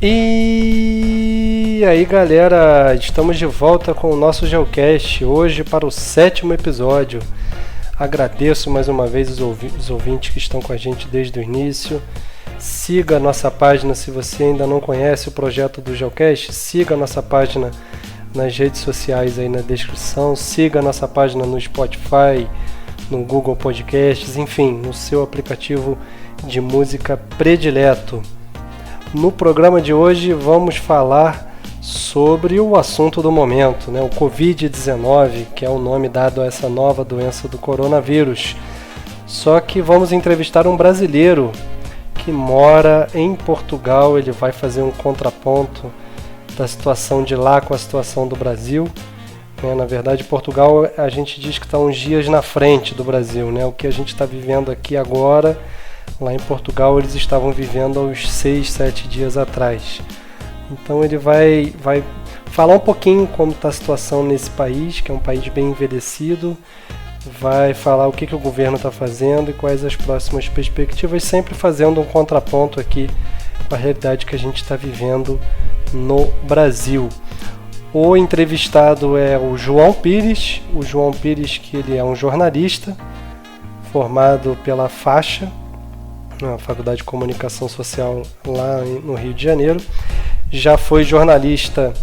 E aí galera, estamos de volta com o nosso Geocast, hoje para o 7º episódio. Agradeço mais uma vez os ouvintes que estão com a gente desde o início. Siga a nossa página se você ainda não conhece o projeto do Geocast, siga a nossa página nas redes sociais aí na descrição, siga a nossa página no Spotify, no Google Podcasts, enfim, no seu aplicativo de música predileto. No programa de hoje vamos falar sobre o assunto do momento, né? O Covid-19, que é o nome dado a essa nova doença do coronavírus. Só que vamos entrevistar um brasileiro que mora em Portugal. Ele vai fazer um contraponto da situação de lá com a situação do Brasil. Na verdade, Portugal, a gente diz que está uns dias na frente do Brasil, né? O que a gente está vivendo aqui agora, lá em Portugal eles estavam vivendo há uns 6, 7 dias atrás. Então ele vai falar um pouquinho como está a situação nesse país, que é um país bem envelhecido, vai falar o que o governo está fazendo e quais as próximas perspectivas, sempre fazendo um contraponto aqui com a realidade que a gente está vivendo no Brasil. O entrevistado é o João Pires, que ele é um jornalista formado pela Faixa, na Faculdade de Comunicação Social lá no Rio de Janeiro. Já foi jornalista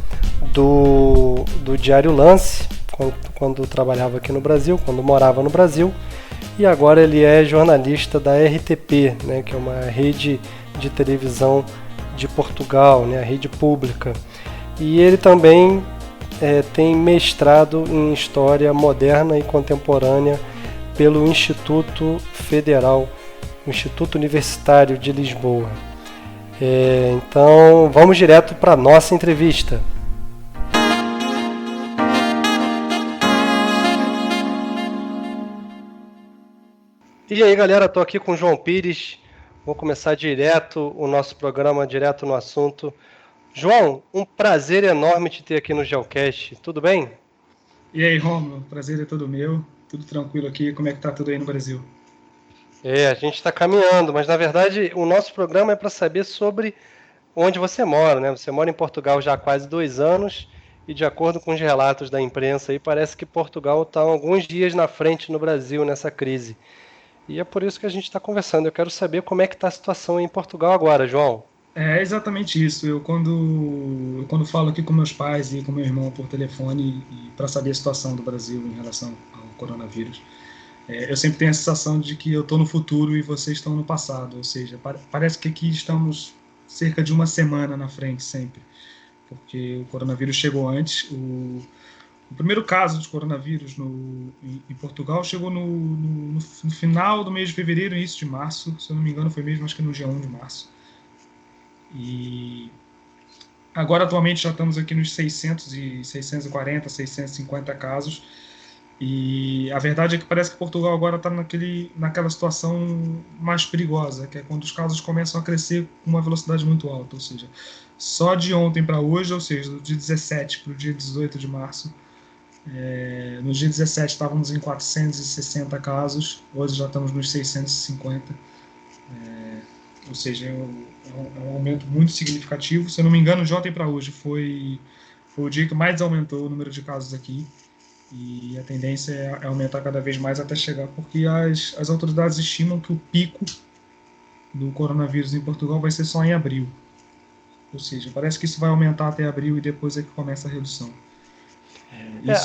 do Diário Lance, quando trabalhava aqui no Brasil, quando morava no Brasil. E agora ele é jornalista da RTP, né, que é uma rede de televisão de Portugal, né, a rede pública. E ele também tem mestrado em História Moderna e Contemporânea pelo Instituto Universitário de Lisboa. Então vamos direto para a nossa entrevista. E aí galera, estou aqui com o João Pires. Vou começar direto o nosso programa, direto no assunto. João, um prazer enorme te ter aqui no Geocast, tudo bem? E aí, Romulo, prazer é todo meu, tudo tranquilo aqui, como é que tá tudo aí no Brasil? A gente está caminhando, mas na verdade o nosso programa é para saber sobre onde você mora, né? Você mora em Portugal já há quase 2 anos e de acordo com os relatos da imprensa aí, parece que Portugal está alguns dias na frente no Brasil nessa crise. E é por isso que a gente está conversando. Eu quero saber como é que está a situação em Portugal agora, João. É exatamente isso. Eu quando falo aqui com meus pais e com meu irmão por telefone para saber a situação do Brasil em relação ao coronavírus, eu sempre tenho a sensação de que eu estou no futuro e vocês estão no passado. Ou seja, parece que aqui estamos cerca de uma semana na frente sempre, porque o coronavírus chegou antes. O primeiro caso de coronavírus em Portugal chegou no final do mês de fevereiro, início de março. Se eu não me engano, foi mesmo, acho que no dia 1 de março. E agora, atualmente, já estamos aqui nos 640, 650 casos. E a verdade é que parece que Portugal agora está naquela situação mais perigosa, que é quando os casos começam a crescer com uma velocidade muito alta. Ou seja, só de ontem para hoje, ou seja, do dia 17 para o dia 18 de março, no dia 17 estávamos em 460 casos, hoje já estamos nos 650. Ou seja, é um aumento muito significativo. Se eu não me engano, de ontem para hoje foi o dia que mais aumentou o número de casos aqui. E a tendência é aumentar cada vez mais até chegar, porque as autoridades estimam que o pico do coronavírus em Portugal vai ser só em abril. Ou seja, parece que isso vai aumentar até abril e depois é que começa a redução.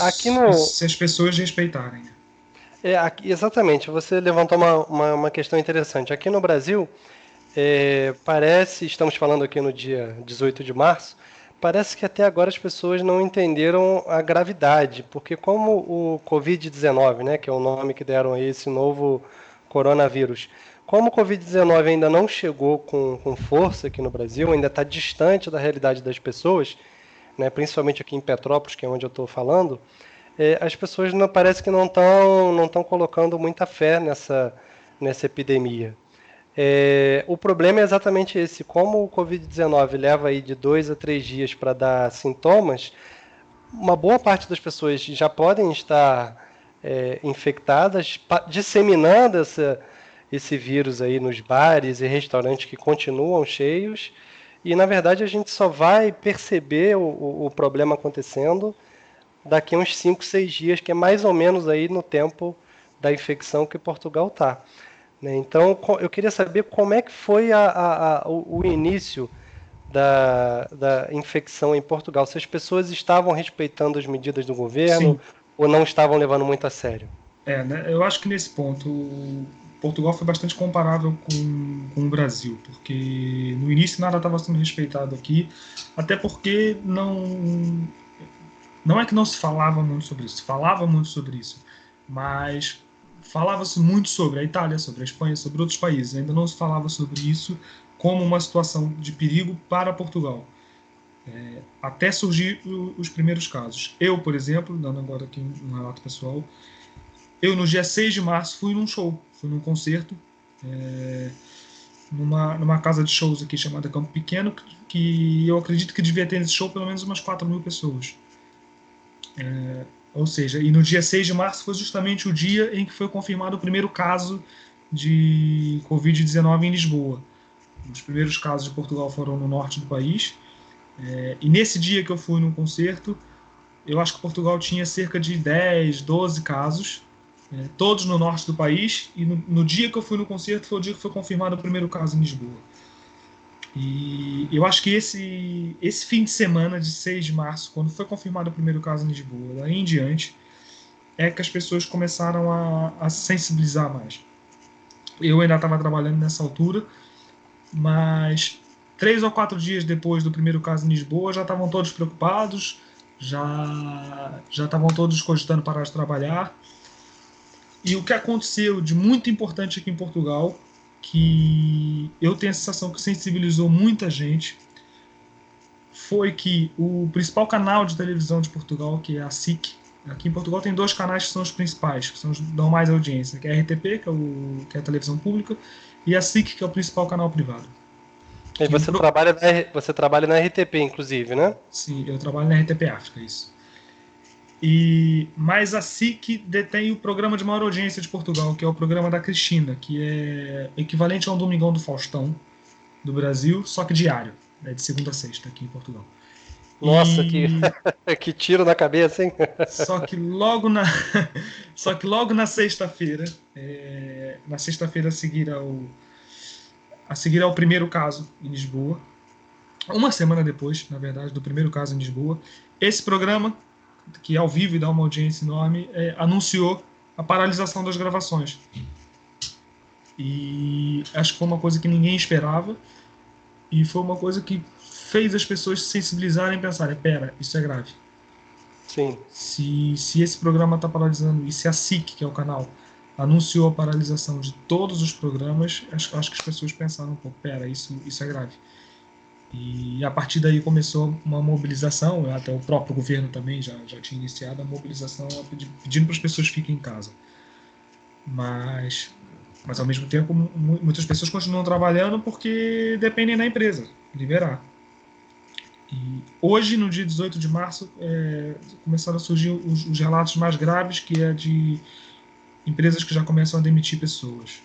Aqui Isso se as pessoas respeitarem, né? exatamente, você levantou uma questão interessante. Aqui no Brasil, estamos falando aqui no dia 18 de março, parece que até agora as pessoas não entenderam a gravidade, porque como o Covid-19, né, que é o nome que deram a esse novo coronavírus, como o Covid-19 ainda não chegou com força aqui no Brasil, ainda está distante da realidade das pessoas, né, principalmente aqui em Petrópolis, que é onde eu estou falando, as pessoas parece que não estão colocando muita fé nessa epidemia. O problema é exatamente esse. Como o Covid-19 leva aí de 2 a 3 dias para dar sintomas, uma boa parte das pessoas já podem estar infectadas, disseminando esse vírus aí nos bares e restaurantes que continuam cheios, e na verdade a gente só vai perceber o problema acontecendo daqui a uns 5, 6 dias, que é mais ou menos aí no tempo da infecção que Portugal está. Né? Então eu queria saber como é que foi o início da infecção em Portugal. Se as pessoas estavam respeitando as medidas do governo Sim, ou não estavam levando muito a sério. né? Eu acho que nesse ponto Portugal foi bastante comparável com o Brasil, porque no início nada estava sendo respeitado aqui, até porque não é que não se falava muito sobre isso, se falava muito sobre isso, mas falava-se muito sobre a Itália, sobre a Espanha, sobre outros países. Ainda não se falava sobre isso como uma situação de perigo para Portugal, até surgir os primeiros casos. Eu, por exemplo, dando agora aqui um relato pessoal, eu no dia 6 de março fui num show, fui num concerto, numa casa de shows aqui chamada Campo Pequeno, que eu acredito que devia ter nesse show pelo menos umas 4.000 pessoas. Ou seja, e no dia 6 de março foi justamente o dia em que foi confirmado o primeiro caso de Covid-19 em Lisboa. Os primeiros casos de Portugal foram no norte do país. E nesse dia que eu fui no concerto, eu acho que Portugal tinha cerca de 10, 12 casos, todos no norte do país. E no dia que eu fui no concerto foi o dia que foi confirmado o primeiro caso em Lisboa. E eu acho que esse fim de semana de 6 de março, quando foi confirmado o primeiro caso em Lisboa, daí em diante, é que as pessoas começaram a se sensibilizar mais. Eu ainda estava trabalhando nessa altura, mas 3 ou 4 dias depois do primeiro caso em Lisboa, já estavam todos preocupados, já estavam todos cogitando parar de trabalhar. E o que aconteceu de muito importante aqui em Portugal, que eu tenho a sensação que sensibilizou muita gente, foi que o principal canal de televisão de Portugal, que é a SIC, aqui em Portugal tem 2 canais que são os principais, que são os que dão mais audiência, que é a RTP, que é a televisão pública, e a SIC, que é o principal canal privado. E Que você trabalha na RTP, inclusive, né? Sim, eu trabalho na RTP África, isso. Mas a SIC detém o programa de maior audiência de Portugal, que é o programa da Cristina, que é equivalente a um Domingão do Faustão do Brasil, só que diário, de segunda a sexta aqui em Portugal. Nossa, que, E que tiro na cabeça, hein? só que logo na só que logo na sexta-feira, na sexta-feira a seguir ao primeiro caso em Lisboa, uma semana depois, na verdade, do primeiro caso em Lisboa, esse programa, que é ao vivo e dá uma audiência enorme, anunciou a paralisação das gravações. E acho que foi uma coisa que ninguém esperava, e foi uma coisa que fez as pessoas se sensibilizarem e pensarem: pera, isso é grave. Sim. Se esse programa está paralisando, e se a SIC, que é o canal, anunciou a paralisação de todos os programas, acho que as pessoas pensaram um pouco: pera, isso é grave. E a partir daí começou uma mobilização, até o próprio governo também já tinha iniciado a mobilização pedindo para as pessoas fiquem em casa. Mas ao mesmo tempo, muitas pessoas continuam trabalhando porque dependem da empresa liberar. E hoje, no dia 18 de março, começaram a surgir os relatos mais graves, que é de empresas que já começam a demitir pessoas.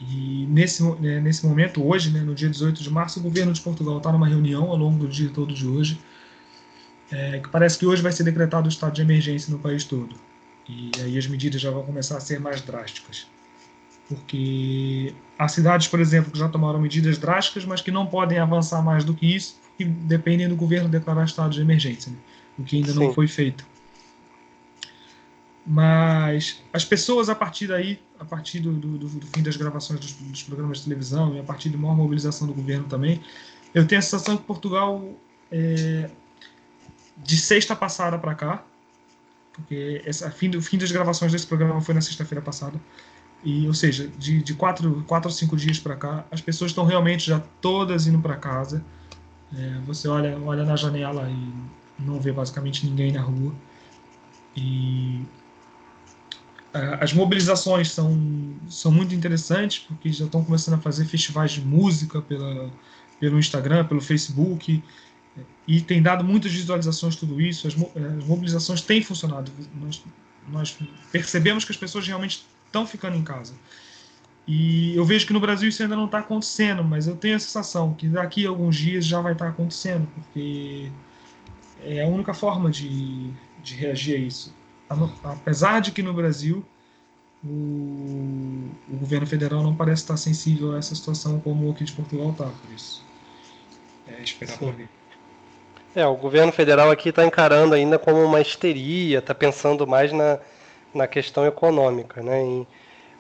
E nesse momento, hoje, no dia 18 de março, o governo de Portugal está numa reunião ao longo do dia todo de hoje, que parece que hoje vai ser decretado o estado de emergência no país todo. E aí as medidas já vão começar a ser mais drásticas. Porque há cidades, por exemplo, que já tomaram medidas drásticas, mas que não podem avançar mais do que isso, porque dependem do governo declarar estado de emergência, o que ainda não foi feito. Mas as pessoas, a partir daí, a partir do fim das gravações dos programas de televisão e a partir de uma mobilização do governo também, eu tenho a sensação que Portugal, de sexta passada para cá, porque o fim das gravações desse programa foi na sexta-feira passada, e, ou seja, de 4 ou 5 dias para cá, as pessoas estão realmente já todas indo para casa. Você olha na janela e não vê basicamente ninguém na rua. E as mobilizações são muito interessantes, porque já estão começando a fazer festivais de música pelo Instagram, pelo Facebook, e tem dado muitas visualizações tudo isso. As mobilizações têm funcionado. Nós percebemos que as pessoas realmente estão ficando em casa. E eu vejo que no Brasil isso ainda não está acontecendo, mas eu tenho a sensação que daqui a alguns dias já vai estar acontecendo, porque é a única forma de reagir a isso. Apesar de que no Brasil o governo federal não parece estar sensível a essa situação como o aqui de Portugal está, por isso é esperar para Sim. ver. O governo federal aqui está encarando ainda como uma histeria, está pensando mais na questão econômica, né?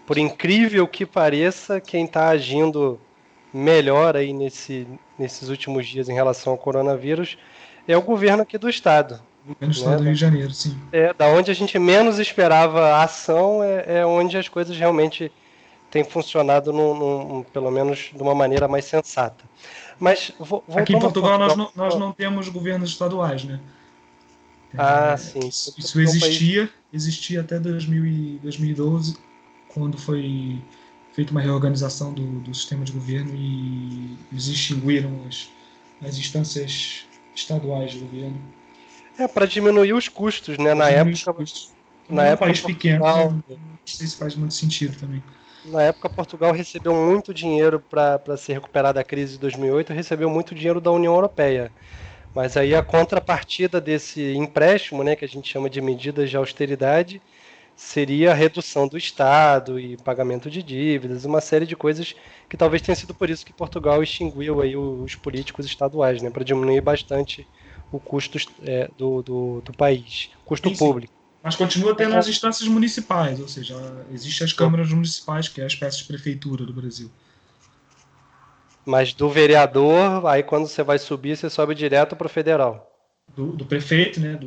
Por incrível que pareça, quem está agindo melhor aí nesses últimos dias em relação ao coronavírus é o governo aqui do estado, O governo do né? estado do Rio de Janeiro, sim. Da onde a gente menos esperava a ação é onde as coisas realmente têm funcionado, pelo menos de uma maneira mais sensata. Mas Aqui em voltando a Portugal Portugal. nós não temos governos estaduais, né? Ah, sim. Isso É um país. existia até 2012, quando foi feita uma reorganização do sistema de governo e eles extinguiram as instâncias estaduais de governo. Para diminuir os custos, né? Para diminuir os custos. Na Também é um época país pequeno, Portugal, não sei se faz muito sentido também. na época Portugal recebeu muito dinheiro para se recuperar da crise de 2008, recebeu muito dinheiro da União Europeia. Mas aí a contrapartida desse empréstimo, né, que a gente chama de medidas de austeridade, seria a redução do Estado e pagamento de dívidas, uma série de coisas que talvez tenha sido por isso que Portugal extinguiu aí os políticos estaduais, né, para diminuir bastante o custo do país, custo Sim, sim. público. Mas continua tendo as instâncias municipais, ou seja, existem as câmaras municipais, que é a espécie de prefeitura do Brasil. Mas do vereador, aí quando você vai subir, você sobe direto para o federal. Do prefeito, né,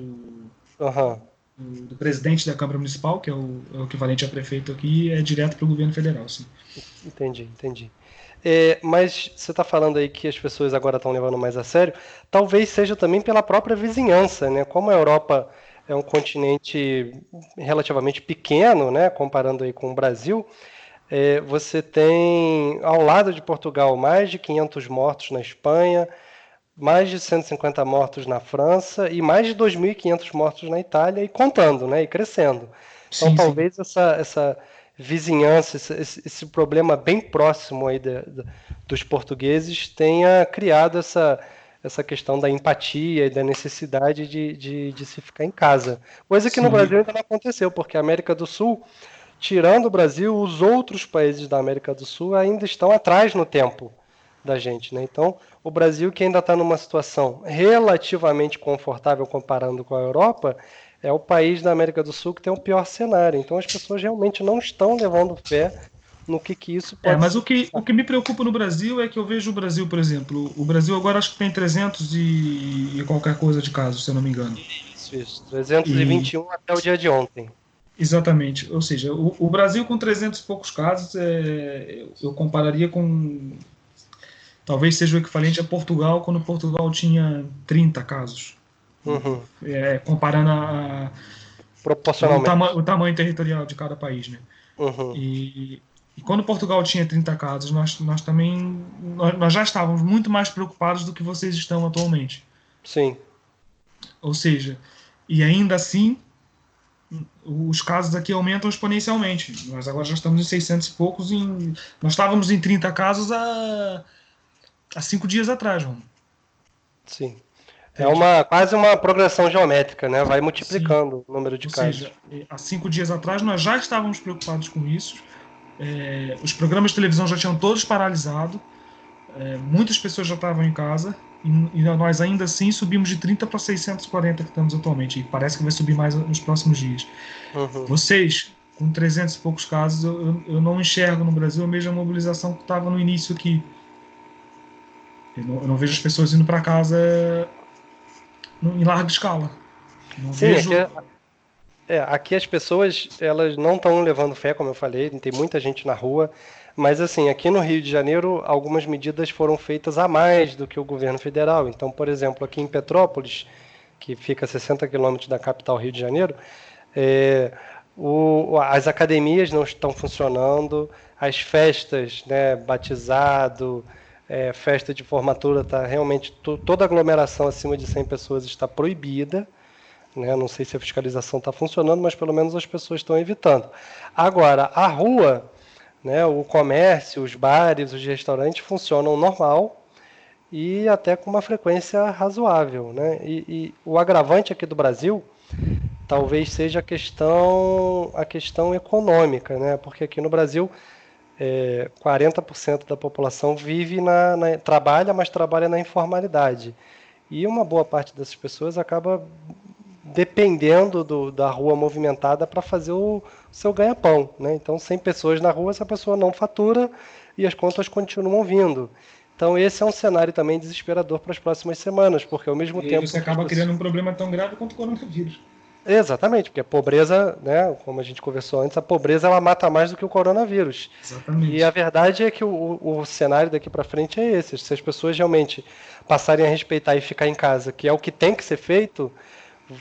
Uhum. do presidente da Câmara Municipal, que é o equivalente a prefeito aqui, é direto para o governo federal, sim. Entendi. Mas você está falando aí que as pessoas agora estão levando mais a sério, talvez seja também pela própria vizinhança, né? Como a Europa é um continente relativamente pequeno, né? Comparando aí com o Brasil, você tem ao lado de Portugal mais de 500 mortos na Espanha, mais de 150 mortos na França e mais de 2.500 mortos na Itália e contando, né? E crescendo. Então Sim, sim. talvez essa vizinhança, esse problema bem próximo aí dos portugueses tenha criado essa questão da empatia e da necessidade de se ficar em casa. Coisa que no Sim. Brasil ainda não aconteceu, porque a América do Sul, tirando o Brasil, os outros países da América do Sul ainda estão atrás no tempo da gente, né? Então, o Brasil, que ainda está numa situação relativamente confortável comparando com a Europa, é o país da América do Sul que tem o pior cenário. Então, as pessoas realmente não estão levando fé no que isso pode Mas significar. o que me preocupa no Brasil é que eu vejo o Brasil, por exemplo, o Brasil agora acho que tem 300 e qualquer coisa de casos, se eu não me engano. Isso. E 321 até o dia de ontem. exatamente, ou seja, o Brasil com 300 e poucos casos, eu compararia com, talvez seja o equivalente a Portugal, quando Portugal tinha 30 casos. Uhum. Comparando Proporcionalmente. o tamanho territorial de cada país, né? Uhum. E quando Portugal tinha 30 casos, nós também nós já estávamos muito mais preocupados do que vocês estão atualmente. Sim. Ou seja, e ainda assim, os casos aqui aumentam exponencialmente. Nós agora já estamos em 600 e poucos. Nós estávamos em 30 casos há 5 dias atrás, João. Sim. É Entende? quase uma progressão geométrica, né? Vai Sim. multiplicando o número de Ou seja, casos. há 5 dias atrás nós já estávamos preocupados com isso. Os programas de televisão já tinham todos paralisado. Muitas pessoas já estavam em casa. E nós ainda assim subimos de 30 para 640 que estamos atualmente. E parece que vai subir mais nos próximos dias. Uhum. Vocês, com 300 e poucos casos, eu não enxergo no Brasil a mesma mobilização que estava no início aqui. Eu não vejo as pessoas indo para casa em larga escala. Não Sim, vejo. aqui as pessoas elas não estão levando fé, como eu falei, tem muita gente na rua, mas assim, aqui no Rio de Janeiro, algumas medidas foram feitas a mais do que o governo federal. Então, por exemplo, aqui em Petrópolis, que fica a 60 quilômetros da capital Rio de Janeiro, as academias não estão funcionando, as festas, né, batizado, festa de formatura, tá realmente toda aglomeração acima de 100 pessoas está proibida. Né? Não sei se a fiscalização está funcionando, mas pelo menos as pessoas estão evitando. Agora, a rua né? O comércio, os bares, os restaurantes funcionam normal e até com uma frequência razoável, né? E o agravante aqui do Brasil talvez seja a questão econômica, né? Porque aqui no Brasil 40% da população vive trabalha, mas trabalha na informalidade. E uma boa parte dessas pessoas acaba dependendo da rua movimentada para fazer o seu ganha-pão, né? Então, sem pessoas na rua, essa pessoa não fatura e as contas continuam vindo. Então, esse é um cenário também desesperador para as próximas semanas, porque ao mesmo E aí tempo você que as acaba pessoas... criando um problema tão grave quanto o coronavírus. Exatamente, porque a pobreza, né, como a gente conversou antes, a pobreza ela mata mais do que o coronavírus. E a Exatamente. verdade é que o cenário daqui para frente é esse. Se as pessoas realmente passarem a respeitar e ficar em casa, que é o que tem que ser feito,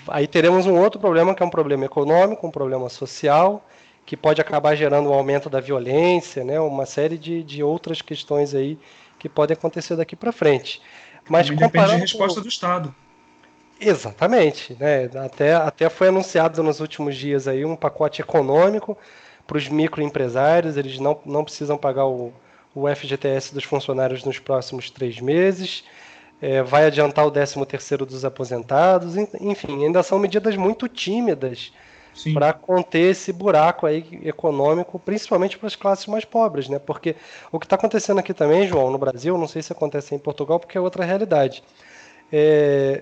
aí teremos um outro problema, que é um problema econômico, um problema social, que pode acabar gerando um aumento da violência, né, uma série de outras questões aí que podem acontecer daqui para frente. Mas Também depende de comparando com... resposta do Estado. Exatamente, né? Até foi anunciado nos últimos dias aí um pacote econômico para os microempresários, eles não precisam pagar o FGTS dos funcionários nos próximos 3 meses, vai adiantar o 13º dos aposentados, enfim, ainda são medidas muito tímidas Sim. para conter esse buraco aí econômico, principalmente para as classes mais pobres, né? Porque o que está acontecendo aqui também, João, no Brasil, não sei se acontece em Portugal, porque é outra realidade,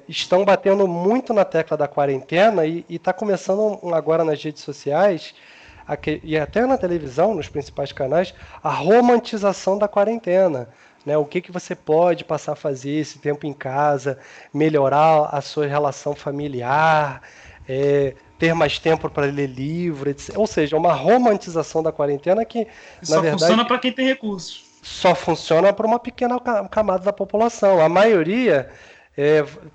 estão batendo muito na tecla da quarentena e está começando agora nas redes sociais e até na televisão, nos principais canais, a romantização da quarentena. Né? O que você pode passar a fazer esse tempo em casa, melhorar a sua relação familiar, ter mais tempo para ler livro, etc. Ou seja, uma romantização da quarentena que, E na só funciona verdade, para quem tem recursos. só funciona para uma pequena camada da população. A maioria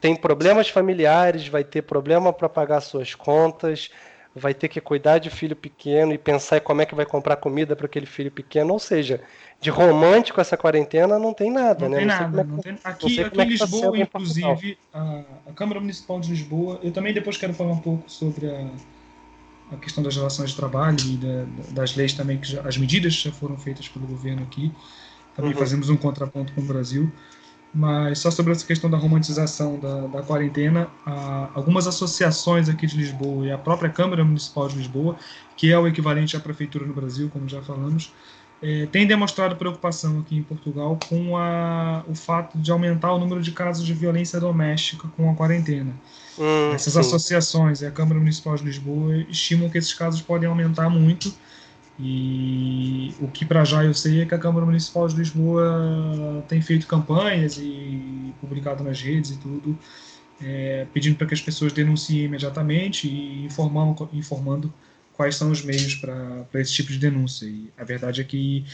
tem problemas familiares, vai ter problema para pagar suas contas, vai ter que cuidar de filho pequeno e pensar em como é que vai comprar comida para aquele filho pequeno. Ou seja, de romântico essa quarentena não tem nada, Não né? tem Não sei como nada. é que Não tem... não Aqui, sei aqui como em é que está Lisboa, sendo em Portugal. inclusive, a Câmara Municipal de Lisboa, eu também depois quero falar um pouco sobre a questão das relações de trabalho e das leis também, as medidas já foram feitas pelo governo aqui. Também Uhum. fazemos um contraponto com o Brasil. Mas só sobre essa questão da romantização da quarentena, algumas associações aqui de Lisboa e a própria Câmara Municipal de Lisboa, que é o equivalente à prefeitura no Brasil, como já falamos, têm demonstrado preocupação aqui em Portugal com o fato de aumentar o número de casos de violência doméstica com a quarentena. Essas Sim. associações e a Câmara Municipal de Lisboa estimam que esses casos podem aumentar muito. E o que para já eu sei é que a Câmara Municipal de Lisboa tem feito campanhas e publicado nas redes e tudo, pedindo para que as pessoas denunciem imediatamente e informando quais são os meios para esse tipo de denúncia. E a verdade é que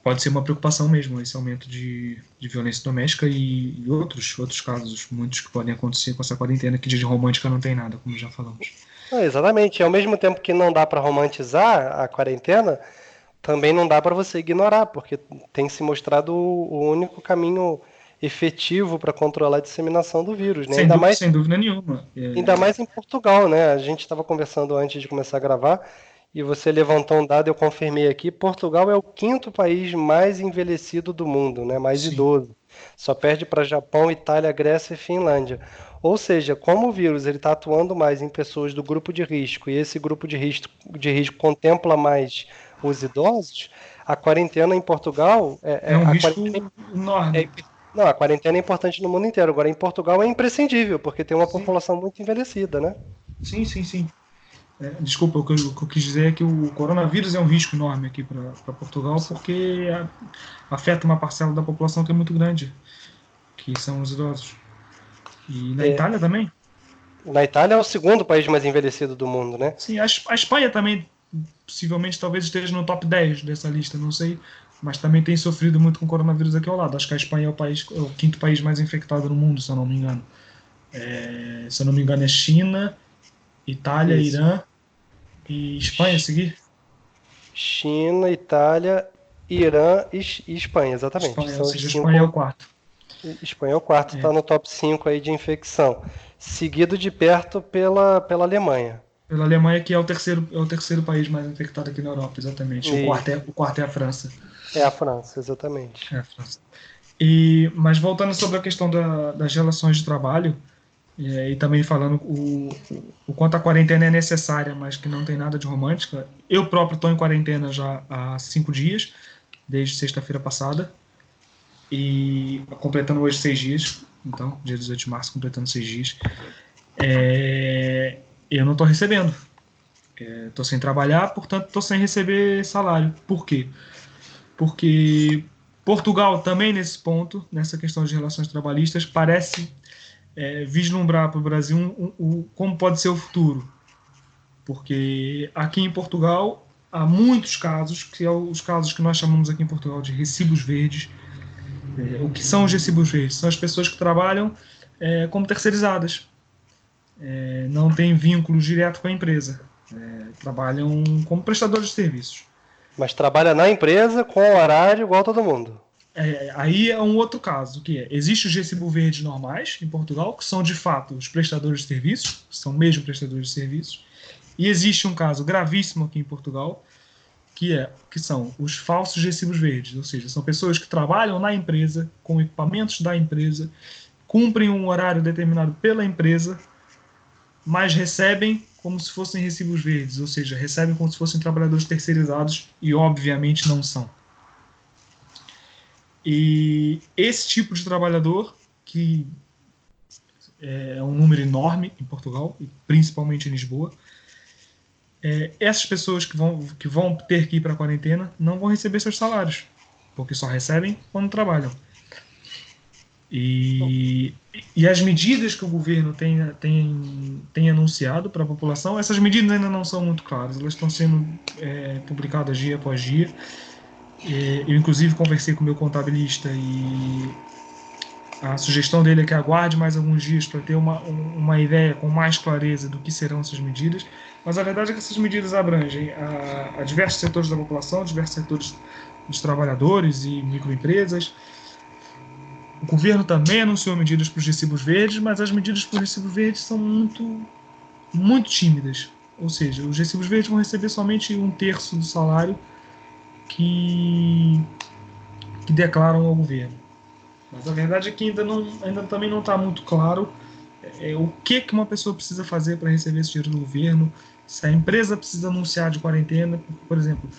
pode ser uma preocupação mesmo esse aumento de violência doméstica e outros casos, muitos que podem acontecer com essa quarentena, que de romântica não tem nada, como já falamos. Exatamente. Ao mesmo tempo que não dá para romantizar a quarentena, também não dá para você ignorar, porque tem se mostrado o único caminho efetivo para controlar a disseminação do vírus, né? Sem dúvida nenhuma. Ainda mais em Portugal, né? A gente estava conversando antes de começar a gravar e você levantou um dado, eu confirmei aqui. Portugal é o quinto país mais envelhecido do mundo, né? Mais Sim. idoso. Só perde para Japão, Itália, Grécia e Finlândia. Ou seja, como o vírus ele está atuando mais em pessoas do grupo de risco e esse grupo de risco contempla mais os idosos, a quarentena em Portugal É um a risco quarentena enorme. não, a quarentena é importante no mundo inteiro. Agora, em Portugal é imprescindível, porque tem uma Sim, população muito envelhecida, né? sim, sim, sim. Desculpa, o que eu quis dizer é que o coronavírus é um risco enorme aqui para Portugal, porque afeta uma parcela da população que é muito grande, que são os idosos. E na É, Itália também? na Itália é o segundo país mais envelhecido do mundo, né? Sim, a Espanha também, possivelmente, talvez esteja no top 10 dessa lista, não sei, mas também tem sofrido muito com o coronavírus aqui ao lado. Acho que a Espanha é o quinto país mais infectado no mundo, se eu não me engano. Se eu não me engano, é China, Itália, Isso. Irã e Espanha a seguir. China, Itália, Irã e Espanha, exatamente. Espanha, ou São os seja, a Espanha é o cinco. quarto. Espanha é o quarto, está É, no top 5 aí de infecção. Seguido de perto pela Alemanha. Pela Alemanha, que é o terceiro país mais infectado aqui na Europa, exatamente. E O quarto é a França. é a França, exatamente. É a França. Mas voltando sobre a questão das relações de trabalho, e também falando o quanto a quarentena é necessária, mas que não tem nada de romântica, eu próprio estou em quarentena já há 5 dias, desde sexta-feira passada, e completando hoje 6 dias, então, dia 18 de março, completando 6 dias. Eu não estou recebendo. Estou sem trabalhar, portanto, estou sem receber salário. Por quê? Porque Portugal também nesse ponto, nessa questão de relações trabalhistas, parece vislumbrar para o Brasil como pode ser o futuro. Porque aqui em Portugal há muitos casos, que são os casos que nós chamamos aqui em Portugal de recibos verdes. O que são os recibos verdes? São as pessoas que trabalham como terceirizadas. Não têm vínculo direto com a empresa. Trabalham como prestadores de serviços. Mas trabalha na empresa com horário igual todo mundo. Aí é um outro caso, que existem os recibos verdes normais em Portugal, que são de fato os prestadores de serviços, são mesmo prestadores de serviços, e existe um caso gravíssimo aqui em Portugal, que são os falsos recibos verdes, ou seja, são pessoas que trabalham na empresa, com equipamentos da empresa, cumprem um horário determinado pela empresa, mas recebem como se fossem recibos verdes, ou seja, recebem como se fossem trabalhadores terceirizados e obviamente não são. E esse tipo de trabalhador, que é um número enorme em Portugal, e principalmente em Lisboa, essas pessoas que vão ter que ir para a quarentena não vão receber seus salários, porque só recebem quando trabalham. E as medidas que o governo tem anunciado para a população, essas medidas ainda não são muito claras, elas estão sendo publicadas dia após dia. Eu, inclusive, conversei com o meu contabilista e a sugestão dele é que aguarde mais alguns dias para ter uma ideia com mais clareza do que serão essas medidas. Mas a verdade é que essas medidas abrangem a diversos setores da população, diversos setores dos trabalhadores e microempresas. O governo também anunciou medidas para os recibos verdes, mas as medidas para os recibos verdes são muito, muito tímidas. Ou seja, os recibos verdes vão receber somente 1/3 do salário que declaram ao governo. Mas a verdade é que ainda também não está muito claro o que uma pessoa precisa fazer para receber esse dinheiro do governo, se a empresa precisa anunciar de quarentena. Por exemplo,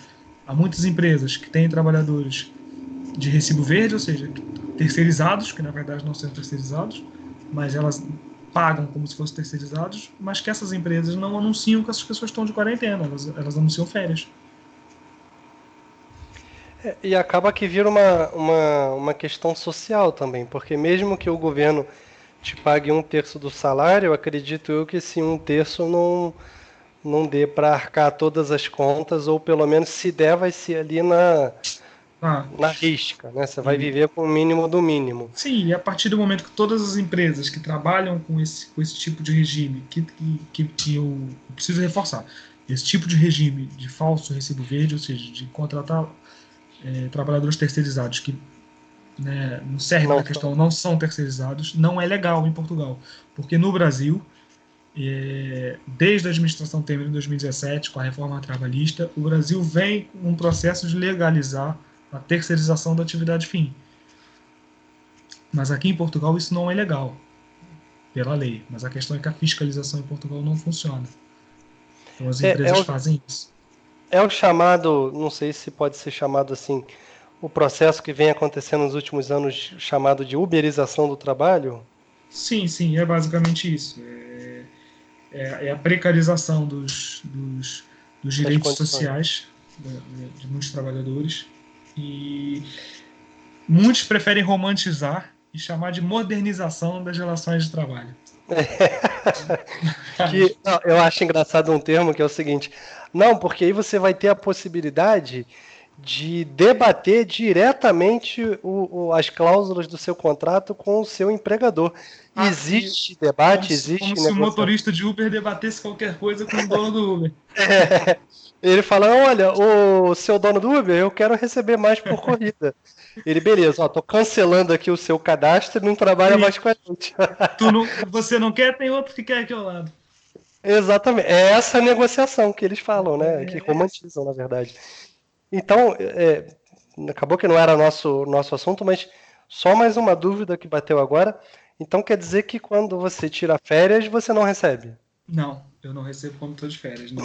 há muitas empresas que têm trabalhadores de recibo verde, ou seja, terceirizados, que na verdade não são terceirizados, mas elas pagam como se fossem terceirizados, mas que essas empresas não anunciam que essas pessoas estão de quarentena, elas anunciam férias. E acaba que vira uma questão social também, porque mesmo que o governo te pague 1/3 do salário, acredito eu que esse 1/3 não dê para arcar todas as contas, ou pelo menos se der, vai ser ali na risca, né? Você vai viver com o mínimo do mínimo. Sim, e a partir do momento que todas as empresas que trabalham com esse tipo de regime, que eu preciso reforçar, esse tipo de regime de falso recibo verde, ou seja, de contratar trabalhadores terceirizados que, né, no cerne da questão, não são terceirizados, não é legal em Portugal. Porque no Brasil, desde a administração Temer em 2017, com a reforma trabalhista, o Brasil vem com um processo de legalizar a terceirização da atividade fim. Mas aqui em Portugal isso não é legal, pela lei. Mas a questão é que a fiscalização em Portugal não funciona. Então as empresas fazem isso. É o chamado, não sei se pode ser chamado assim, o processo que vem acontecendo nos últimos anos, chamado de uberização do trabalho? Sim, é basicamente isso. É a precarização dos direitos sociais de muitos trabalhadores. E muitos preferem romantizar e chamar de modernização das relações de trabalho. Eu acho engraçado um termo que é o seguinte: não, porque aí você vai ter a possibilidade de debater diretamente as cláusulas do seu contrato com o seu empregador. Existe debate, existe como se o motorista de Uber debatesse qualquer coisa com o dono do Uber. Ele fala: olha, o seu dono do Uber, eu quero receber mais por corrida. Ele, beleza, tô cancelando aqui o seu cadastro e não trabalha mais com a gente. Você não quer, tem outro que quer aqui ao lado. Exatamente. É essa negociação que eles falam, né? Que É, romantizam, na verdade. Então, acabou que não era nosso assunto, mas só mais uma dúvida que bateu agora. Então quer dizer que quando você tira férias, você não recebe? não, eu não recebo como estou de férias, não.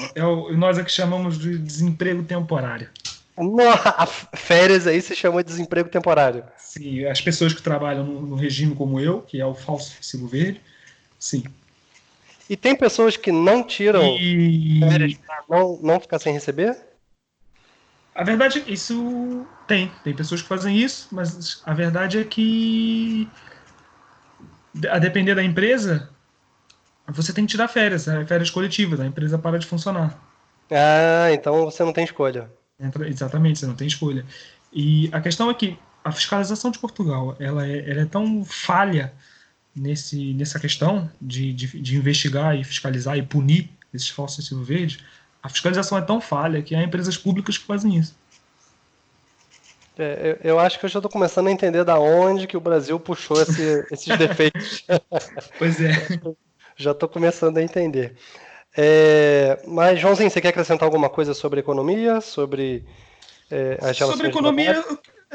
Nós é que chamamos de desemprego temporário. Férias aí se chama de desemprego temporário. Sim, as pessoas que trabalham no regime como eu, que é o falso recibo verde, sim. E tem pessoas que não tiram férias E para não ficar sem receber? a verdade é que isso tem pessoas que fazem isso, mas a verdade é que, a depender da empresa, você tem que tirar férias, né? Férias coletivas, a empresa para de funcionar. Ah, então você não tem escolha. Exatamente, você não tem escolha. E a questão é que a fiscalização de Portugal, ela é tão falha nessa questão de investigar e fiscalizar e punir esses falsos recibos verdes. A fiscalização é tão falha que há empresas públicas que fazem isso. Eu acho que eu já estou começando a entender da onde que o Brasil puxou esses defeitos. Pois é. Já estou começando a entender. Mas, Joãozinho, você quer acrescentar alguma coisa sobre economia, sobre as Sobre relações de trabalho? economia,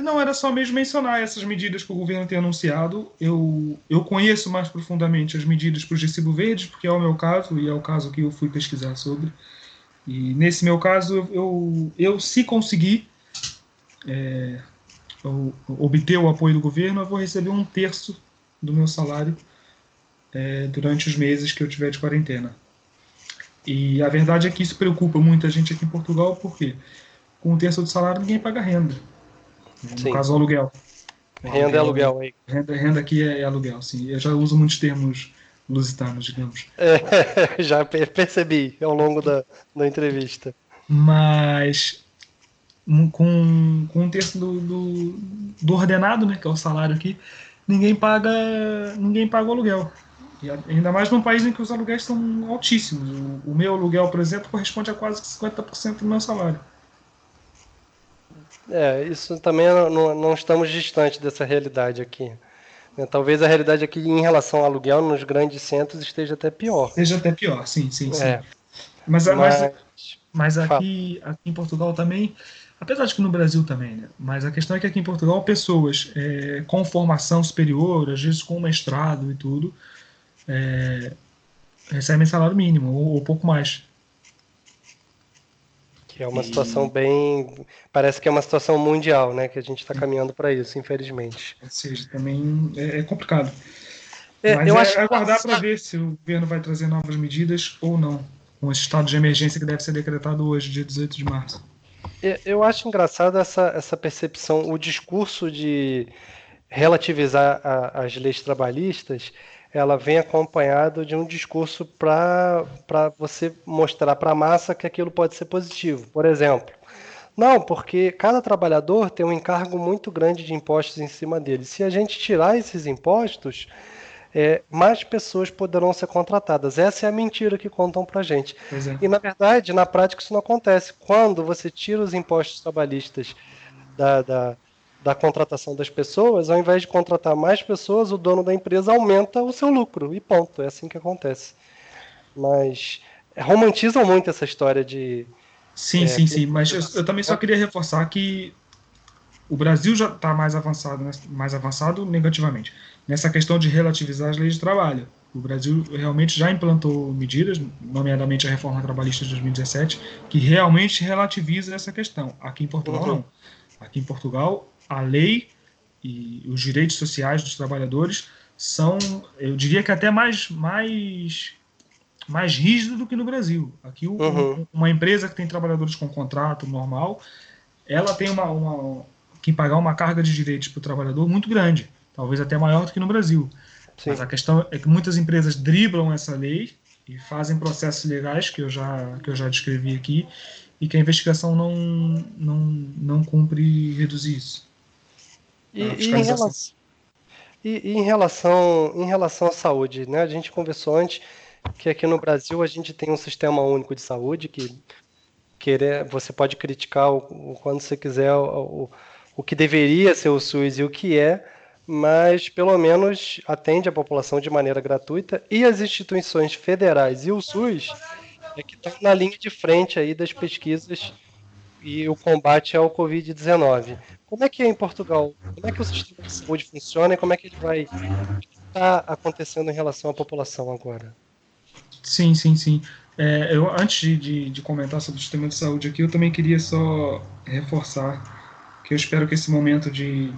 não era só mesmo mencionar essas medidas que o governo tem anunciado. Eu conheço mais profundamente as medidas para o recibo verde, porque é o meu caso e é o caso que eu fui pesquisar sobre. E nesse meu caso, eu se conseguir obter o apoio do governo, eu vou receber um terço do meu salário durante os meses que eu tiver de quarentena. E a verdade é que isso preocupa muita gente aqui em Portugal, porque com um terço do salário ninguém paga renda. No Sim, caso, o aluguel. O renda e aluguel, aluguel aí. renda aqui é aluguel, sim. Eu já uso muitos termos lusitanos, digamos. Já percebi ao longo da entrevista. Mas com um terço do ordenado, né, que é o salário aqui, ninguém paga o aluguel. E ainda mais num país em que os aluguéis são altíssimos. O meu aluguel, por exemplo, corresponde a quase 50% do meu salário. Isso também não estamos distantes dessa realidade aqui, né? Talvez a realidade aqui em relação ao aluguel nos grandes centros esteja até pior. Seja até pior, sim, sim, sim. É, Mas, mas, mas mas fala. aqui em Portugal também, apesar de que no Brasil também, né? Mas a questão é que aqui em Portugal pessoas com formação superior, às vezes com mestrado e tudo, recebem salário mínimo ou pouco mais. Que é uma situação E, bem. Parece que é uma situação mundial, né? Que a gente está caminhando para isso, infelizmente. ou seja, também é complicado. Mas Eu é acho aguardar para engraçado. ver se o governo vai trazer novas medidas ou não, com esse estado de emergência que deve ser decretado hoje, dia 18 de março. Eu acho engraçado essa percepção, o discurso de relativizar as leis trabalhistas, ela vem acompanhado de um discurso para você mostrar para a massa que aquilo pode ser positivo. Por exemplo, não, porque cada trabalhador tem um encargo muito grande de impostos em cima dele. Se a gente tirar esses impostos, mais pessoas poderão ser contratadas. Essa é a mentira que contam pra gente. Pois é. E na verdade, na prática, isso não acontece. Quando você tira os impostos trabalhistas da, da, da contratação das pessoas, ao invés de contratar mais pessoas, o dono da empresa aumenta o seu lucro. E ponto. É assim que acontece. Mas romantizam muito essa história de Sim, sim, sim. Mas eu flexibilização, também só né? queria reforçar que o Brasil já está mais avançado, né, mais avançado negativamente, nessa questão de relativizar as leis de trabalho. O Brasil realmente já implantou medidas, nomeadamente a reforma trabalhista de 2017, que realmente relativiza essa questão. Aqui em Portugal, Uhum. não. Aqui em Portugal, a lei e os direitos sociais dos trabalhadores são, eu diria que até mais rígido do que no Brasil. Aqui, Uhum. uma empresa que tem trabalhadores com contrato normal, ela tem que pagar uma carga de direitos para o trabalhador muito grande, talvez até maior do que no Brasil. Mas Sim. a questão é que muitas empresas driblam essa lei e fazem processos legais que eu já descrevi aqui e que a investigação não cumpre reduzir isso. E, A e em fiscalização. relação, em relação à saúde, né? A gente conversou antes que aqui no Brasil a gente tem um sistema único de saúde que você pode criticar o quando você quiser o que deveria ser o SUS e o que é, mas pelo menos atende a população de maneira gratuita e as instituições federais e o SUS é que estão na linha de frente aí das pesquisas e o combate ao Covid-19. Como é que é em Portugal? Como é que o sistema de saúde funciona e como é que ele vai estar acontecendo em relação à população agora? Sim, sim, sim. Antes de comentar sobre o sistema de saúde aqui, eu também queria só reforçar que eu espero que esse momento de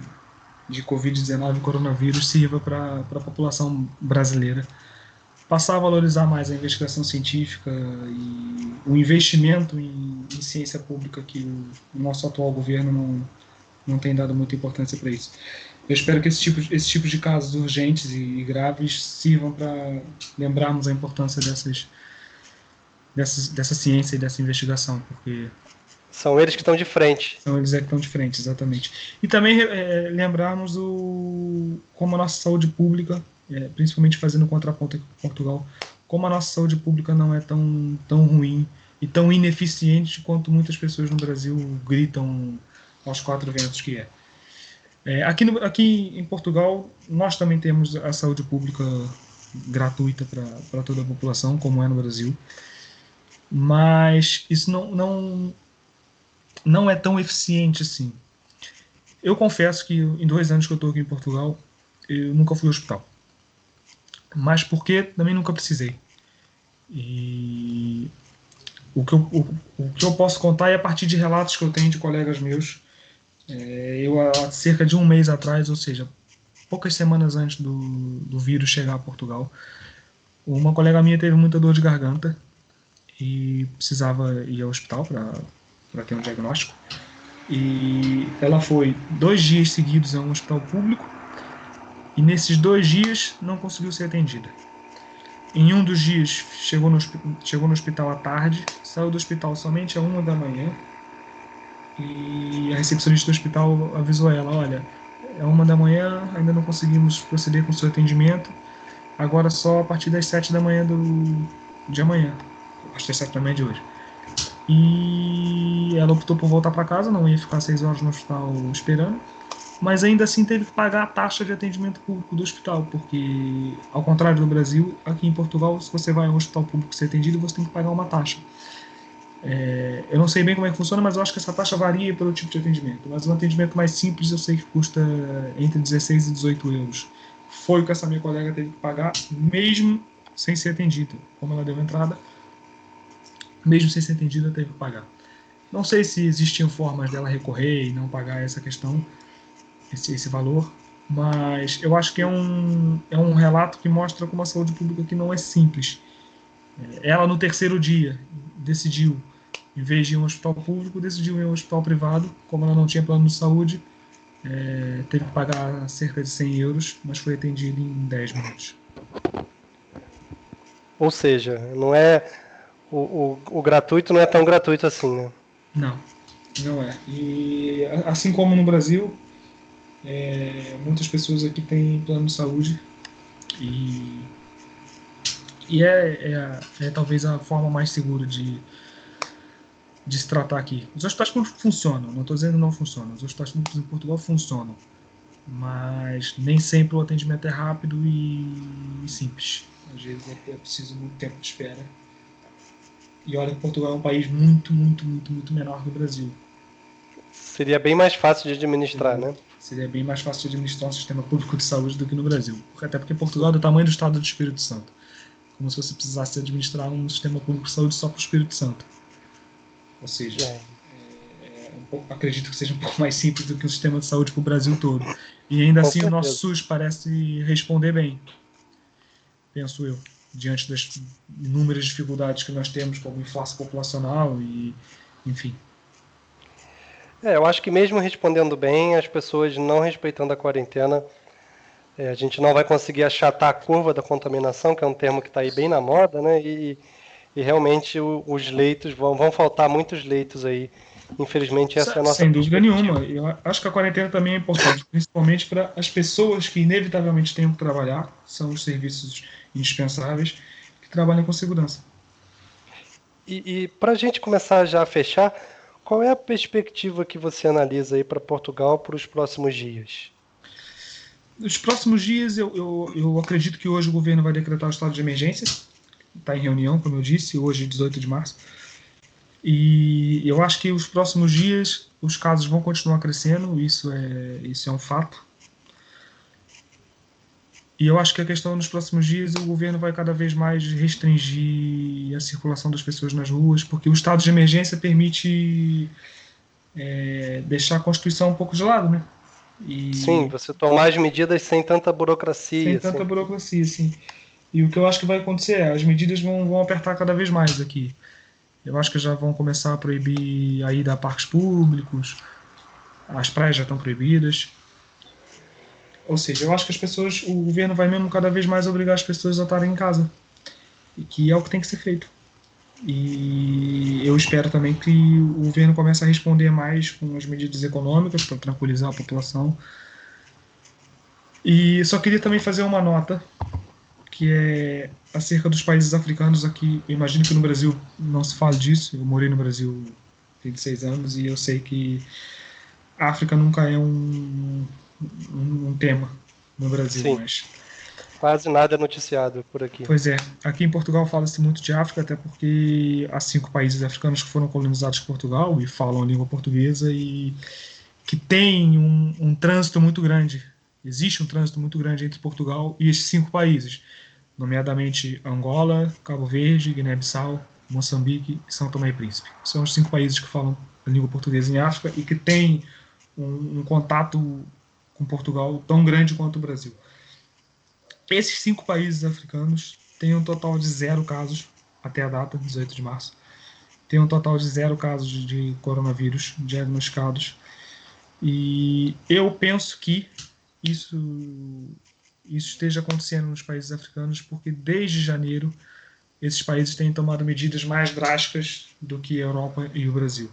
Covid-19 e coronavírus sirva para a população brasileira passar a valorizar mais a investigação científica e o investimento em ciência pública que o nosso atual governo não tem dado muita importância para isso. Eu espero que esse tipo de casos urgentes e graves sirvam para lembrarmos a importância dessa ciência e dessa investigação, porque São eles que estão de frente. são eles que estão de frente, exatamente. E também lembrarmos como a nossa saúde pública, principalmente fazendo contraponto aqui com Portugal, como a nossa saúde pública não é tão ruim e tão ineficiente quanto muitas pessoas no Brasil gritam aos quatro ventos que é. Aqui em Portugal, nós também temos a saúde pública gratuita para toda a população, como é no Brasil, mas isso não é tão eficiente assim. Eu confesso que em 2 anos que eu estou aqui em Portugal, eu nunca fui ao hospital, mas porque também nunca precisei. E o que eu posso contar é a partir de relatos que eu tenho de colegas meus. Eu, há cerca de um mês atrás, ou seja, poucas semanas antes do vírus chegar a Portugal, uma colega minha teve muita dor de garganta e precisava ir ao hospital para ter um diagnóstico. E ela foi 2 dias seguidos a um hospital público e nesses 2 dias não conseguiu ser atendida. Em um dos dias chegou no hospital à tarde, saiu do hospital somente à 1 da manhã e a recepcionista do hospital avisou ela: olha, é 1 da manhã, ainda não conseguimos proceder com o seu atendimento, agora só a partir das 7 da manhã de amanhã, a partir das 7 da manhã de hoje. E ela optou por voltar para casa, não ia ficar 6 horas no hospital esperando, mas ainda assim teve que pagar a taxa de atendimento público do hospital, porque, ao contrário do Brasil, aqui em Portugal, se você vai ao hospital público ser atendido, você tem que pagar uma taxa. Eu não sei bem como é que funciona, mas eu acho que essa taxa varia pelo tipo de atendimento. Mas um atendimento mais simples eu sei que custa entre 16 e 18 euros. Foi o que essa minha colega teve que pagar, mesmo sem ser atendida. Como ela deu entrada, mesmo sem ser atendida, teve que pagar. Não sei se existiam formas dela recorrer e não pagar essa questão, esse valor, mas eu acho que é um relato que mostra como a saúde pública aqui não é simples. Ela, no terceiro dia, decidiu, em vez de ir a um hospital público, decidiu ir a um hospital privado. Como ela não tinha plano de saúde, teve que pagar cerca de 100 euros, mas foi atendida em 10 minutos. Ou seja, não é o gratuito não é tão gratuito assim, né? Não é. E assim como no Brasil, muitas pessoas aqui têm plano de saúde e talvez a forma mais segura de se tratar aqui. Os hospitais públicos funcionam, não estou dizendo que não funcionam. Os hospitais públicos em Portugal funcionam, mas nem sempre o atendimento é rápido e simples. Às vezes é preciso muito tempo de espera. E olha que Portugal é um país muito, muito, muito, muito menor que o Brasil. Seria bem mais fácil de administrar, né? Seria bem mais fácil de administrar um sistema público de saúde do que no Brasil. Até porque Portugal é do tamanho do estado do Espírito Santo. Como se você precisasse administrar um sistema público de saúde só para o Espírito Santo. Ou seja, acredito que seja um pouco mais simples do que o sistema de saúde para o Brasil todo. E ainda assim o nosso SUS parece responder bem, penso eu, diante das inúmeras dificuldades que nós temos, como inflação populacional e, enfim. Eu acho que mesmo respondendo bem, as pessoas não respeitando a quarentena, a gente não vai conseguir achatar a curva da contaminação, que é um termo que está aí bem na moda, né? E realmente os leitos, vão faltar muitos leitos aí. Infelizmente, essa é a nossa Sem dúvida nenhuma. Eu acho que a quarentena também é importante, principalmente para as pessoas que inevitavelmente têm que trabalhar, são os serviços indispensáveis, que trabalham com segurança. E para a gente começar já a fechar, qual é a perspectiva que você analisa aí para Portugal para os próximos dias? Nos próximos dias, eu acredito que hoje o governo vai decretar o estado de emergência. Está em reunião, como eu disse, hoje, 18 de março. E eu acho que os próximos dias os casos vão continuar crescendo, isso é um fato. E eu acho que a questão nos próximos dias o governo vai cada vez mais restringir a circulação das pessoas nas ruas, porque o estado de emergência permite deixar a Constituição um pouco de lado, né? Sim, E você tomar as medidas sem tanta sem burocracia, tanta burocracia, assim. E o que eu acho que vai acontecer é as medidas vão apertar cada vez mais aqui. Eu acho que já vão começar a proibir a ida a parques públicos, as praias já estão proibidas. Ou seja, eu acho que o governo vai mesmo cada vez mais obrigar as pessoas a estarem em casa. E que é o que tem que ser feito. E eu espero também que o governo comece a responder mais com as medidas econômicas para tranquilizar a população. E só queria também fazer uma nota, que é acerca dos países africanos aqui. Eu imagino que no Brasil não se fale disso. Eu morei no Brasil 26 anos e eu sei que a África nunca é um tema no Brasil, sim, mas quase nada é noticiado por aqui. pois é, aqui em Portugal fala-se muito de África, até porque há 5 países africanos que foram colonizados por Portugal e falam a língua portuguesa e que tem um trânsito muito grande. Existe um trânsito muito grande entre Portugal e esses 5 países, nomeadamente Angola, Cabo Verde, Guiné-Bissau, Moçambique e São Tomé e Príncipe. São os 5 países que falam a língua portuguesa em África e que têm um contato com Portugal tão grande quanto o Brasil. Esses 5 países africanos têm um total de 0 casos até a data, 18 de março. Tem um total de 0 casos de coronavírus diagnosticados. E eu penso que isso esteja acontecendo nos países africanos porque desde janeiro esses países têm tomado medidas mais drásticas do que a Europa e o Brasil.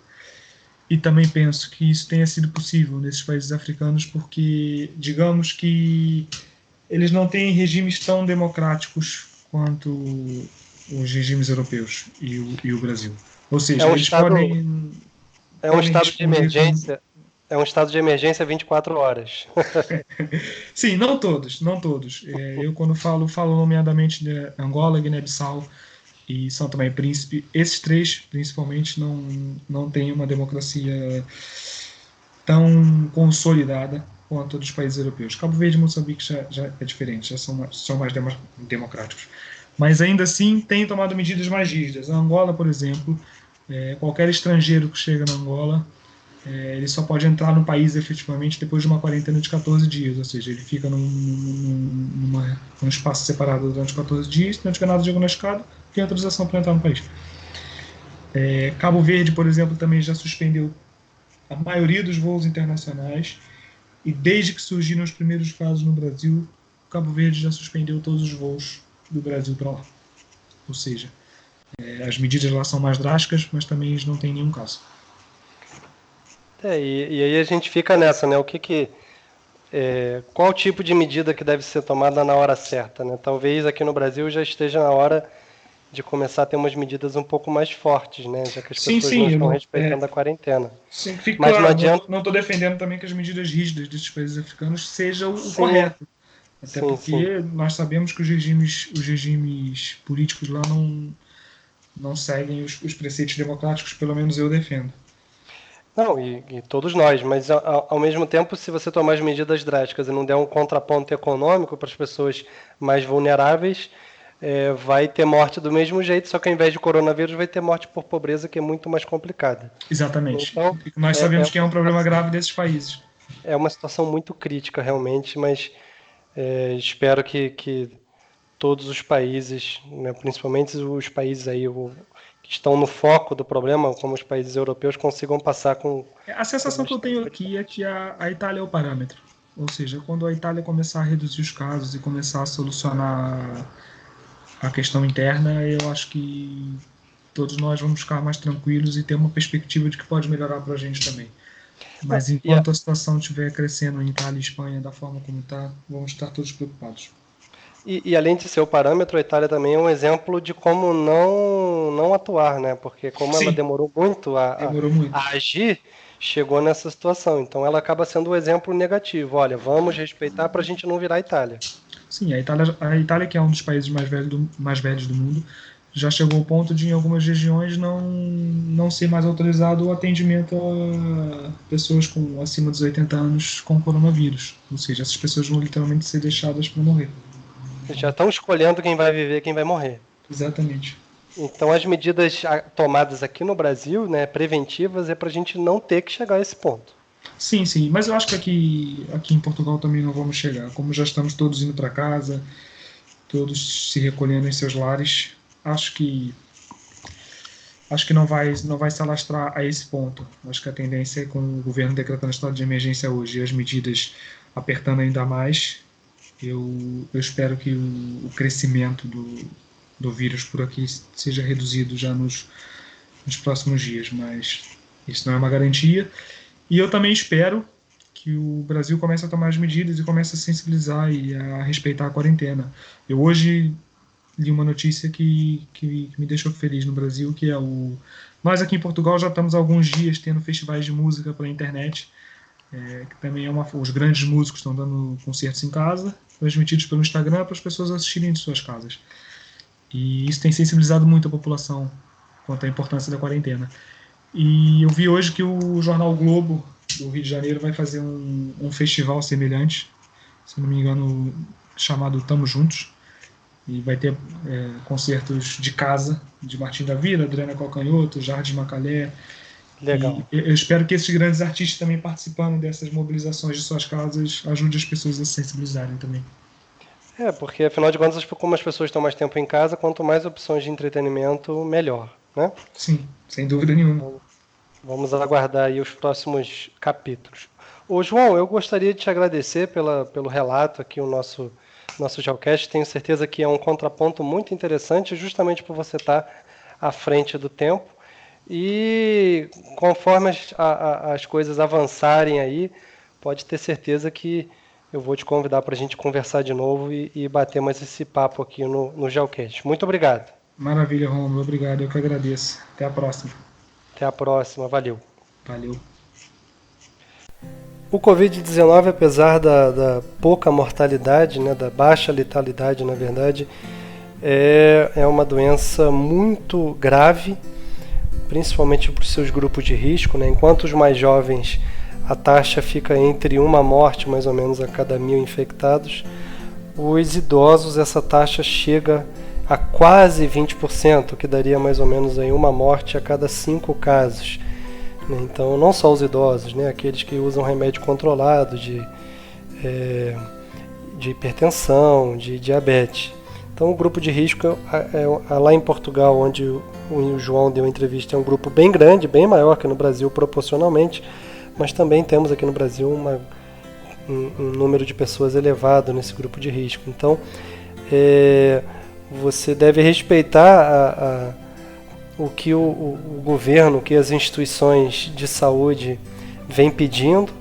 E também penso que isso tenha sido possível nesses países africanos porque, digamos que eles não têm regimes tão democráticos quanto os regimes europeus e o Brasil. Ou É seja, um eles estado, é um podem estado de responder com... emergência, é um estado de emergência 24 horas. Sim, não todos, não todos. Eu, quando falo nomeadamente de Angola, Guiné-Bissau e São Tomé e Príncipe. Esses 3, principalmente, não têm uma democracia tão consolidada quanto a dos países europeus. Cabo Verde e Moçambique já é diferente, já são mais democráticos. Mas ainda assim têm tomado medidas mais rígidas. A Angola, por exemplo, qualquer estrangeiro que chega na Angola, ele só pode entrar no país efetivamente depois de uma quarentena de 14 dias, ou seja, ele fica num espaço separado durante 14 dias, se não tiver nada diagnosticado, tem autorização para entrar no país. Cabo Verde, por exemplo, também já suspendeu a maioria dos voos internacionais e desde que surgiram os primeiros casos no Brasil, Cabo Verde já suspendeu todos os voos do Brasil para lá. Ou seja, as medidas lá são mais drásticas, mas também eles não têm nenhum caso. E aí a gente fica nessa, né? Qual tipo de medida que deve ser tomada na hora certa, né? Talvez aqui no Brasil já esteja na hora de começar a ter umas medidas um pouco mais fortes, né? Já que as pessoas não estão respeitando a quarentena. Sim, fica Mas claro, não adianta. não estou defendendo também que as medidas rígidas desses países africanos sejam o Sim, correto. Até sim. porque nós sabemos que os regimes políticos lá não seguem os preceitos democráticos, pelo menos eu defendo. Não, e todos nós, mas ao mesmo tempo, se você tomar as medidas drásticas e não der um contraponto econômico para as pessoas mais vulneráveis, vai ter morte do mesmo jeito, só que ao invés de coronavírus vai ter morte por pobreza, que é muito mais complicada. Exatamente. Então, nós sabemos que é um problema grave desses países. É uma situação muito crítica, realmente, mas espero que todos os países, né, principalmente os países aí que estão no foco do problema, como os países europeus, consigam passar com... A sensação que eu tenho aqui é que a Itália é o parâmetro. Ou seja, quando a Itália começar a reduzir os casos e começar a solucionar a questão interna, eu acho que todos nós vamos ficar mais tranquilos e ter uma perspectiva de que pode melhorar para a gente também. Mas enquanto a situação estiver crescendo em Itália e Espanha da forma como está, vamos estar todos preocupados. E além de ser o parâmetro, a Itália também é um exemplo de como não atuar, né? Porque como ela Sim, demorou muito demorou muito. a agir, chegou nessa situação. Então ela acaba sendo o exemplo negativo. Olha, vamos respeitar para a gente não virar a Itália. Sim, a Itália, que é um dos países mais velhos do mundo, já chegou ao ponto de, em algumas regiões, não ser mais autorizado o atendimento a pessoas acima dos 80 anos com coronavírus. Ou seja, essas pessoas vão literalmente ser deixadas para morrer. Eles já estão escolhendo quem vai viver e quem vai morrer. Exatamente. Então as medidas tomadas aqui no Brasil, né, preventivas, é para a gente não ter que chegar a esse ponto. Sim, sim, mas eu acho que aqui em Portugal também não vamos chegar. Como já estamos todos indo para casa, todos se recolhendo em seus lares, acho que não vai se alastrar a esse ponto. Acho que a tendência é, com o governo decretando estado de emergência hoje e as medidas apertando ainda mais, eu espero que o crescimento do vírus por aqui seja reduzido já nos próximos dias, mas isso não é uma garantia. E eu também espero que o Brasil comece a tomar as medidas e comece a sensibilizar e a respeitar a quarentena. Eu hoje li uma notícia que me deixou feliz no Brasil, que é nós aqui em Portugal já estamos há alguns dias tendo festivais de música pela internet, que também os grandes músicos estão dando concertos em casa, transmitidos pelo Instagram para as pessoas assistirem de suas casas. E isso tem sensibilizado muito a população quanto à importância da quarentena. E eu vi hoje que o jornal Globo do Rio de Janeiro vai fazer um festival semelhante, se não me engano, chamado Tamo Juntos, e vai ter concertos de casa, de Martim da Vila, Adriana Calcanhoto, Jardim Macalé. E Legal. eu espero que esses grandes artistas também, participando dessas mobilizações de suas casas, ajude as pessoas a se sensibilizarem também. Porque afinal de contas, como as pessoas estão mais tempo em casa, quanto mais opções de entretenimento, melhor, né? Sim, sem dúvida nenhuma. Vamos aguardar aí os próximos capítulos. Ô João, eu gostaria de te agradecer pelo relato aqui, o nosso Geocast. Tenho certeza que é um contraponto muito interessante, justamente por você estar à frente do tempo. E conforme as coisas avançarem aí, pode ter certeza que eu vou te convidar para a gente conversar de novo e bater mais esse papo aqui no Geocast. Muito obrigado. Maravilha, Romulo. Obrigado. Eu que agradeço. Até a próxima. Até a próxima. Valeu. Valeu. O Covid-19, apesar da pouca mortalidade, né, da baixa letalidade, na verdade, é uma doença muito grave, principalmente para os seus grupos de risco, né? Enquanto os mais jovens, a taxa fica entre uma morte, mais ou menos, a cada 1.000 infectados. Os idosos, essa taxa chega a quase 20%, que daria mais ou menos aí uma morte a cada 5 casos. Então, não só os idosos, né? Aqueles que usam remédio controlado de hipertensão, de diabetes. Então, o grupo de risco, lá em Portugal, onde o João deu a entrevista, é um grupo bem grande, bem maior que no Brasil proporcionalmente, mas também temos aqui no Brasil um número de pessoas elevado nesse grupo de risco. Então, você deve respeitar o que o governo, o que as instituições de saúde vêm pedindo,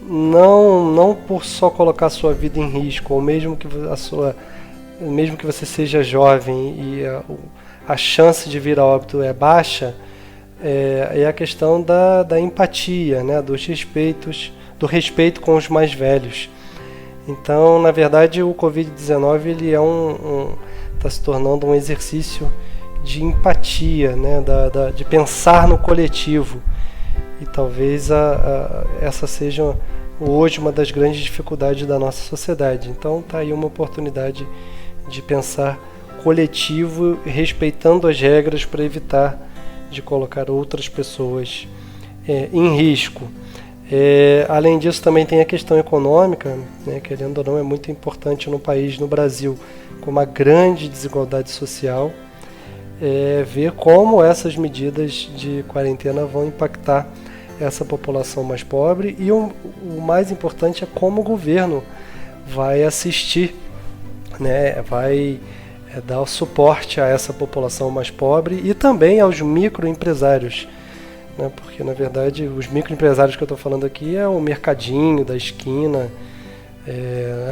não por só colocar a sua vida em risco, ou mesmo que você seja jovem e a chance de vir a óbito é baixa, é a questão da empatia, né, do respeito com os mais velhos. Então, na verdade, o Covid-19 ele está se tornando um exercício de empatia, né, de pensar no coletivo. E talvez essa seja hoje uma das grandes dificuldades da nossa sociedade. Então, está aí uma oportunidade de pensar coletivo, respeitando as regras para evitar de colocar outras pessoas em risco. Além disso, também tem a questão econômica, né, querendo ou não, é muito importante no país, no Brasil, com uma grande desigualdade social, ver como essas medidas de quarentena vão impactar essa população mais pobre e o mais importante é como o governo vai assistir, né, vai dar o suporte a essa população mais pobre e também aos microempresários, né, porque na verdade os microempresários que eu estou falando aqui é o mercadinho da esquina,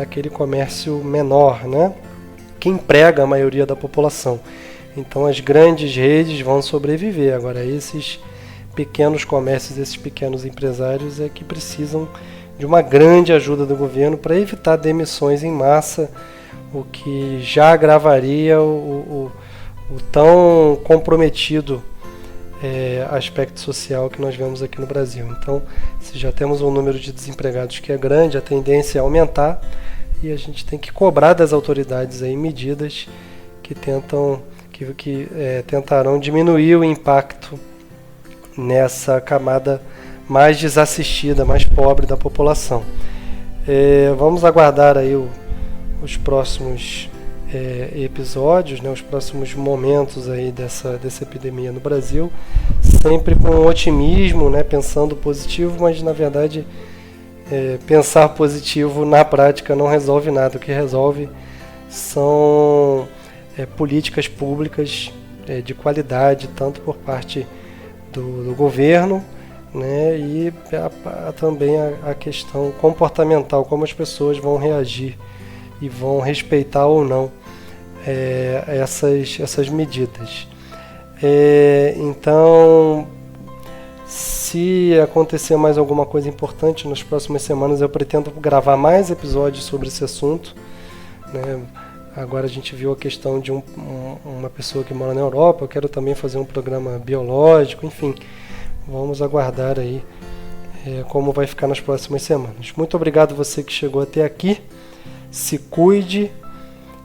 aquele comércio menor, né? que emprega a maioria da população. Então as grandes redes vão sobreviver. Agora esses pequenos comércios, esses pequenos empresários é que precisam de uma grande ajuda do governo para evitar demissões em massa, o que já agravaria o tão comprometido aspecto social que nós vemos aqui no Brasil. Então, se já temos um número de desempregados que é grande, a tendência é aumentar e a gente tem que cobrar das autoridades aí medidas que tentarão diminuir o impacto nessa camada mais desassistida, mais pobre da população. Vamos aguardar aí os próximos episódios, né, os próximos momentos aí dessa epidemia no Brasil, sempre com otimismo, né, pensando positivo, mas na verdade pensar positivo na prática não resolve nada. O que resolve são políticas públicas de qualidade, tanto por parte do governo, né, e também a questão comportamental, como as pessoas vão reagir e vão respeitar ou não essas medidas. Então, se acontecer mais alguma coisa importante nas próximas semanas, eu pretendo gravar mais episódios sobre esse assunto, né? Agora a gente viu a questão de uma pessoa que mora na Europa, eu quero também fazer um programa biológico, enfim, vamos aguardar aí como vai ficar nas próximas semanas. Muito obrigado você que chegou até aqui, se cuide,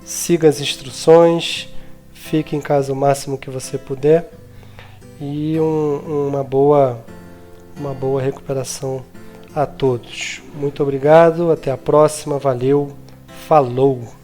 siga as instruções, fique em casa o máximo que você puder e uma boa recuperação a todos. Muito obrigado, até a próxima, valeu, falou!